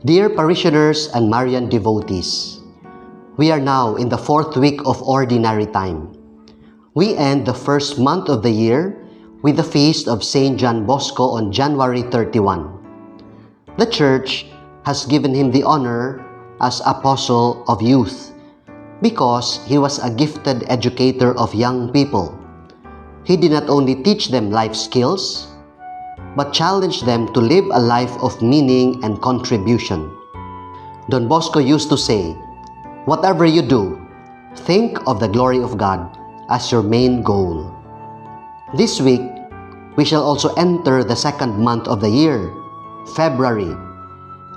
Dear parishioners and Marian devotees, we are now in the 4th week of Ordinary Time. We end the first month of the year with the feast of Saint John Bosco on January 31. The Church has given him the honor as Apostle of Youth because he was a gifted educator of young people. He did not only teach them life skills, but challenged them to live a life of meaning and contribution. Don Bosco used to say, "Whatever you do, think of the glory of God as your main goal." This week, we shall also enter the second month of the year, February.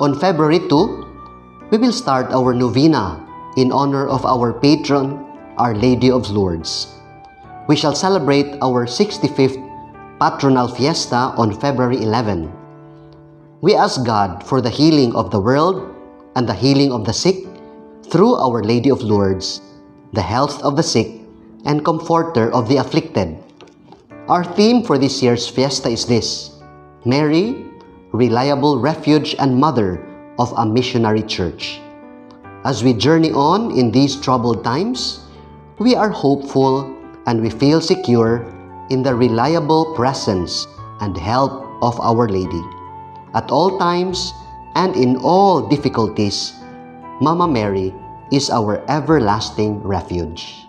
On February 2, we will start our novena in honor of our patron, Our Lady of Lourdes. We shall celebrate our 65th patronal fiesta on February 11. We ask God for the healing of the world and the healing of the sick through Our Lady of Lourdes, the health of the sick and comforter of the afflicted. Our theme for this year's fiesta is this: Mary, reliable refuge and mother of a missionary church. As we journey on in these troubled times, we are hopeful and we feel secure in the reliable presence and help of Our Lady. At all times and in all difficulties, Mama Mary is our everlasting refuge.